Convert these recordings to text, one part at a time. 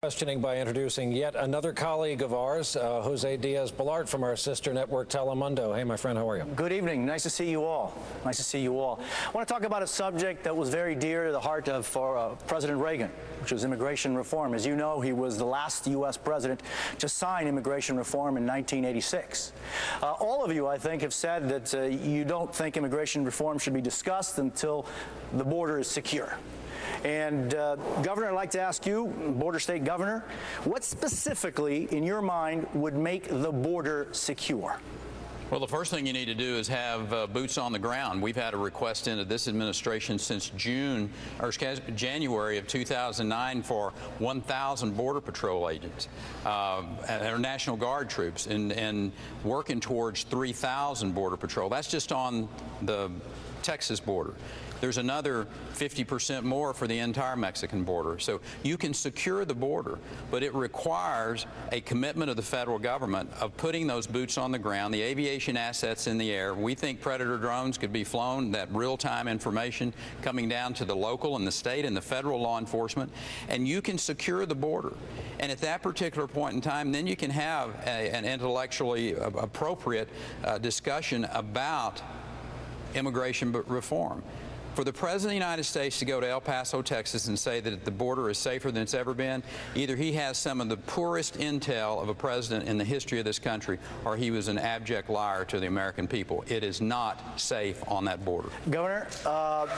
Questioning by introducing yet another colleague of ours, Jose Diaz-Balart from our sister network Telemundo. Hey, my friend, how are you? Good evening. Nice to see you all. Nice to see you all. I want to talk about a subject that was very dear to the heart of President Reagan, which was immigration reform. As you know, he was the last U.S. president to sign immigration reform in 1986. All of you, I think, have said that you don't think immigration reform should be discussed until the border is secure. And Governor, I'd like to ask you, border state governor, what specifically in your mind would make the border secure? Well, the first thing you need to do is have boots on the ground. We've had a request into this administration since January of 2009 for 1,000 Border Patrol agents, our National Guard troops, and working towards 3,000 Border Patrol. That's just on the Texas border. There's another 50% more for the entire Mexican border. So you can secure the border, but it requires a commitment of the federal government of putting those boots on the ground, the aviation assets in the air. We think Predator drones could be flown, that real-time information coming down to the local and the state and the federal law enforcement, and you can secure the border. And at that particular point in time, then you can have an intellectually appropriate discussion about immigration reform. For the President of the United States to go to El Paso, Texas, and say that the border is safer than it's ever been, either he has some of the poorest intel of a president in the history of this country, or he was an abject liar to the American people. It is not safe on that border. Governor,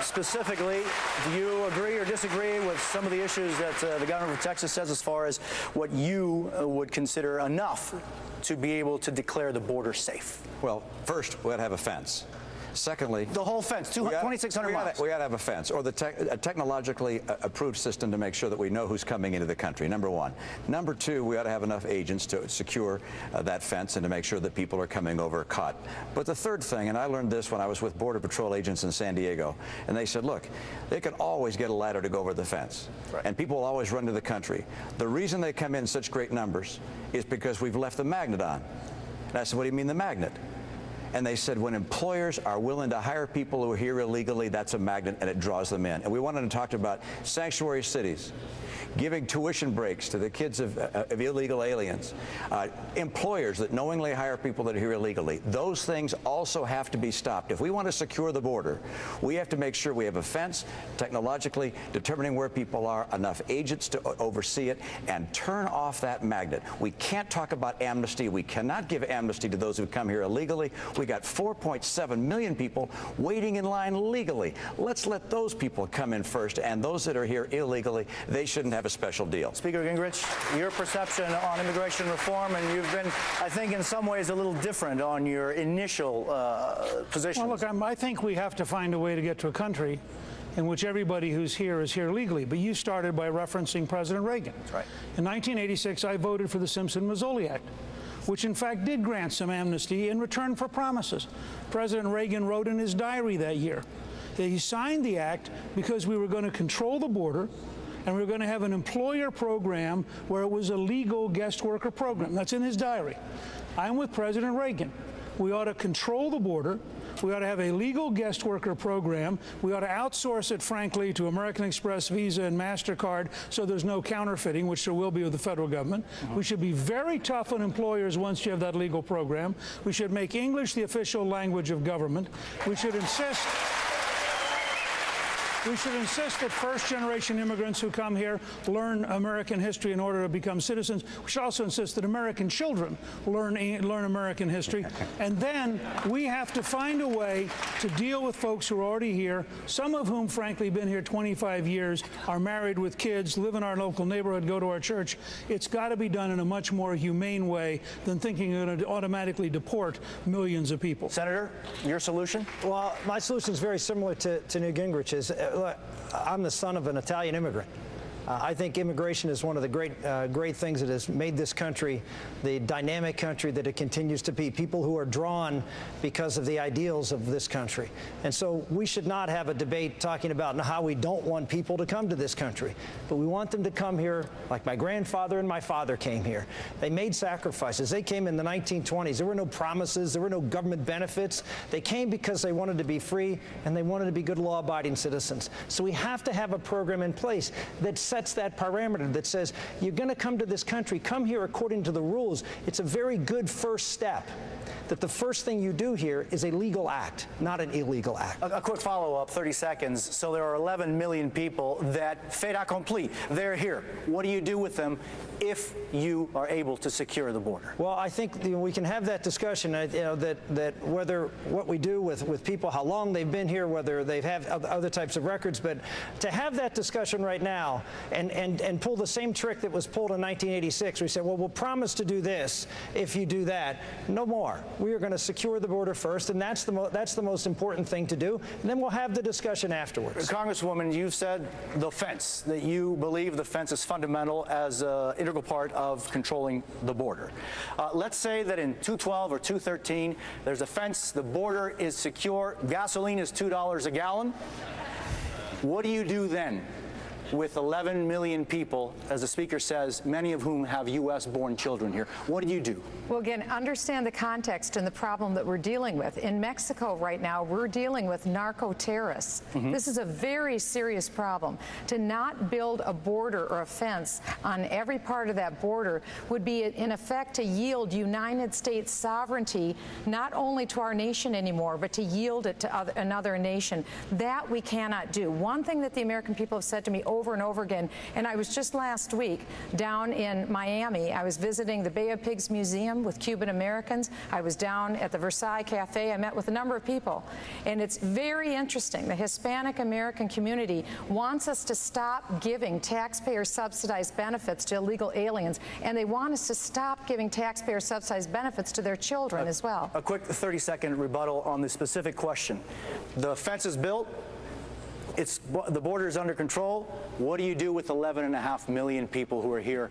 specifically, do you agree or disagree with some of the issues that the governor of Texas says as far as what you would consider enough to be able to declare the border safe? Well, first, we ought to have a fence. Secondly, the whole fence, 2,600 miles. We ought to have a fence, or a technologically approved system to make sure that we know who's coming into the country, number one. Number two, we ought to have enough agents to secure that fence and to make sure that people are coming over caught. But the third thing, and I learned this when I was with Border Patrol agents in San Diego, and they said, look, they can always get a ladder to go over the fence, right, and people will always run to the country. The reason they come in such great numbers is because we've left the magnet on. And I said, what do you mean the magnet? And they said when employers are willing to hire people who are here illegally, that's a magnet and it draws them in. And we wanted to talk about sanctuary cities, giving tuition breaks to the kids of illegal aliens, employers that knowingly hire people that are here illegally. Those things also have to be stopped. If we want to secure the border, we have to make sure we have a fence, technologically determining where people are, enough agents to oversee it, and turn off that magnet. We can't talk about amnesty. We cannot give amnesty to those who come here illegally. We got 4.7 million people waiting in line legally. Let's let those people come in first, and those that are here illegally, they shouldn't have a special deal. Speaker Gingrich, your perception on immigration reform, and you've been, I think, in some ways a little different on your initial position. Well, look, I think we have to find a way to get to a country in which everybody who's here is here legally. But you started by referencing President Reagan. That's right. In 1986, I voted for the Simpson-Mazzoli Act, which in fact did grant some amnesty in return for promises. President Reagan wrote in his diary that year that he signed the act because we were going to control the border, and we were going to have an employer program where it was a legal guest worker program. That's in his diary. I'm with President Reagan. We ought to control the border. We ought to have a legal guest worker program. We ought to outsource it, frankly, to American Express, Visa, and MasterCard so there's no counterfeiting, which there will be with the federal government. We should be very tough on employers once you have that legal program. We should make English the official language of government. We should insist that first-generation immigrants who come here learn American history in order to become citizens. We should also insist that American children learn American history. And then we have to find a way to deal with folks who are already here, some of whom, frankly, have been here 25 years, are married with kids, live in our local neighborhood, go to our church. It's got to be done in a much more humane way than thinking you're going to automatically deport millions of people. Senator, your solution? Well, my solution is very similar to Newt Gingrich's. Look, I'm the son of an Italian immigrant. I think immigration is one of the great things that has made this country the dynamic country that it continues to be. People who are drawn because of the ideals of this country. And so we should not have a debate talking about how we don't want people to come to this country. But we want them to come here like my grandfather and my father came here. They made sacrifices. They came in the 1920s. There were no promises. There were no government benefits. They came because they wanted to be free and they wanted to be good law-abiding citizens. So we have to have a program in place that sets sets that parameter that says, you're going to come to this country, come here according to the rules, it's a very good first step. That the first thing you do here is a legal act, not an illegal act. A quick follow-up, 30 seconds. So there are 11 million people that fait accompli, they're here. What do you do with them if you are able to secure the border? Well, I think we can have that discussion, that whether what we do with people, how long they've been here, whether they have other types of records, but to have that discussion right now and pull the same trick that was pulled in 1986, we said, well, we'll promise to do this if you do that. No more. We are going to secure the border first, and that's the most important thing to do, and then we'll have the discussion afterwards. Congresswoman, you've said the fence, that you believe the fence is fundamental as an integral part of controlling the border. Let's say that in 212 or 213, there's a fence, the border is secure, gasoline is $2 a gallon. What do you do then with 11 million people, as the Speaker says, many of whom have U.S.-born children here? What do you do? Well, again, understand the context and the problem that we're dealing with. In Mexico right now, we're dealing with narco-terrorists. This is a very serious problem. To not build a border or a fence on every part of that border would be, in effect, to yield United States sovereignty not only to our nation anymore, but to yield it to another nation. That we cannot do. One thing that the American people have said to me over and over again, and I was just last week down in Miami. I was visiting the Bay of Pigs Museum with Cuban Americans. I was down at the Versailles Cafe. I met with a number of people, and it's very interesting. The Hispanic American community wants us to stop giving taxpayer-subsidized benefits to illegal aliens, and they want us to stop giving taxpayer-subsidized benefits to their children as well. A quick 30-second rebuttal on the specific question. The fence is built. The border is under control. What do you do with 11.5 million people who are here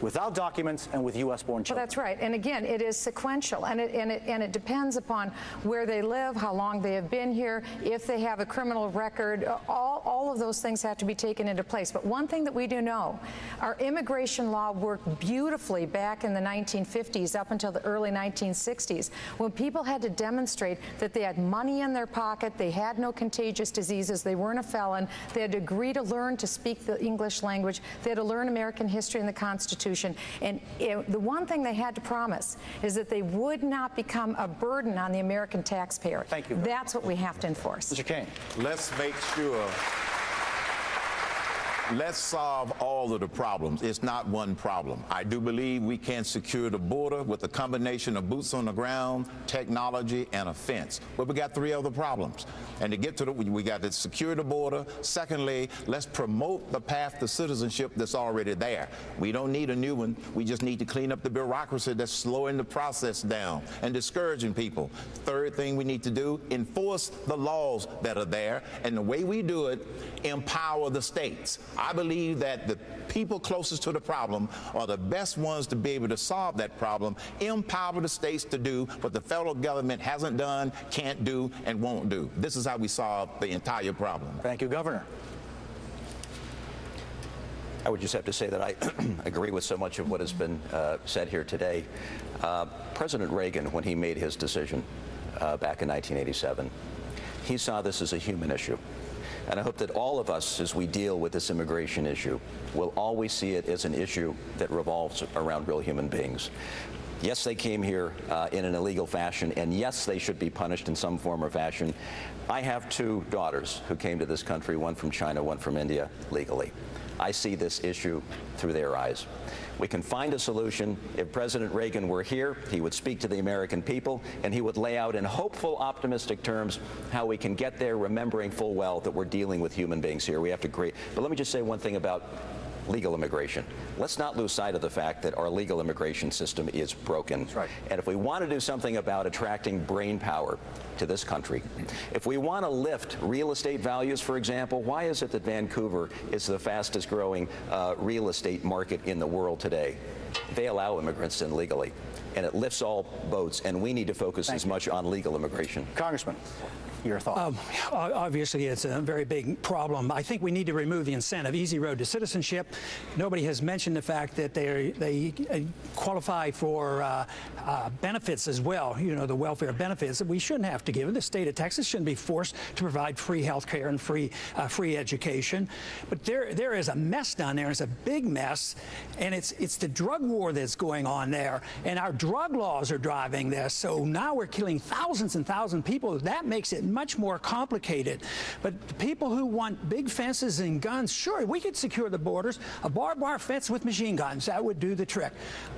without documents and with U.S.-born children? Well, that's right. And again, it is sequential, and it depends upon where they live, how long they have been here, if they have a criminal record. All of those things have to be taken into place. But one thing that we do know, our immigration law worked beautifully back in the 1950s up until the early 1960s, when people had to demonstrate that they had money in their pocket, they had no contagious diseases, they weren't a felon, they had to agree to learn to speak the English language, they had to learn American history and the Constitution, and the one thing they had to promise is that they would not become a burden on the American taxpayer. Thank you. That's what we have to enforce. Mr. Kane. Let's make sure. Let's solve all of the problems. It's not one problem. I do believe we can secure the border with a combination of boots on the ground, technology, and a fence. But we got 3 other problems. And to get to we got to secure the border. Secondly, let's promote the path to citizenship that's already there. We don't need a new one. We just need to clean up the bureaucracy that's slowing the process down and discouraging people. Third thing we need to do, enforce the laws that are there. And the way we do it, empower the states. I believe that the people closest to the problem are the best ones to be able to solve that problem, empower the states to do what the federal government hasn't done, can't do, and won't do. This is how we solve the entire problem. Thank you, Governor. I would just have to say that I agree with so much of what has been said here today. President Reagan, when he made his decision back in 1987, he saw this as a human issue. And I hope that all of us, as we deal with this immigration issue, will always see it as an issue that revolves around real human beings. Yes, they came here in an illegal fashion, and yes, they should be punished in some form or fashion. I have 2 daughters who came to this country, one from China, one from India, legally. I see this issue through their eyes. We can find a solution. If President Reagan were here, he would speak to the American people, and he would lay out in hopeful, optimistic terms how we can get there, remembering full well that we're dealing with human beings here. We have to create. But let me just say one thing about legal immigration. Let's not lose sight of the fact that our legal immigration system is broken. That's right. And if we want to do something about attracting brain power to this country, if we want to lift real estate values, for example, why is it that Vancouver is the fastest growing real estate market in the world today? they allow immigrants in legally. And it lifts all boats, and we need to focus as much on legal immigration. Congressman, your thoughts? Obviously, it's a very big problem. I think we need to remove the incentive, easy road to citizenship. Nobody has mentioned the fact that they qualify for benefits as well, you know, the welfare benefits that we shouldn't have to give. The state of Texas shouldn't be forced to provide free health care and free education. But there is a mess down there. It's a big mess, and it's the drug war that's going on there, and our drug laws are driving this. So now we're killing thousands and thousands of people. That makes it much more complicated. But the people who want big fences and guns, sure, we could secure the borders. A barbed wire fence with machine guns, that would do the trick.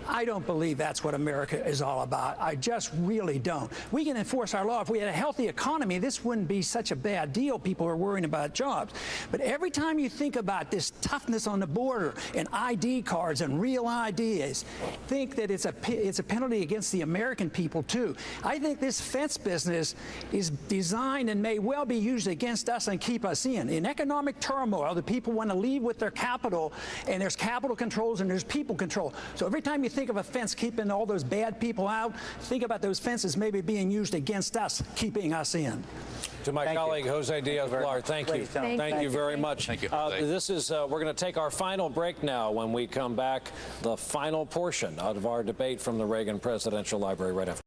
I don't believe that's what America is all about. I just really don't. We can enforce our law. If we had a healthy economy, this wouldn't be such a bad deal. People are worrying about jobs. But every time you think about this toughness on the border and ID cards and real IDs, think that it's a penalty against the American people, too. I think this fence business is designed and may well be used against us and keep us in. In economic turmoil, the people want to leave with their capital, and there's capital controls and there's people control. So every time you think of a fence keeping all those bad people out, think about those fences maybe being used against us, keeping us in. To my colleague, Jose Diaz-Balart, thank you. Thank you very much. Thank you. We're going to take our final break now. When we come back, the final portion of our debate from the Reagan Presidential Library right after.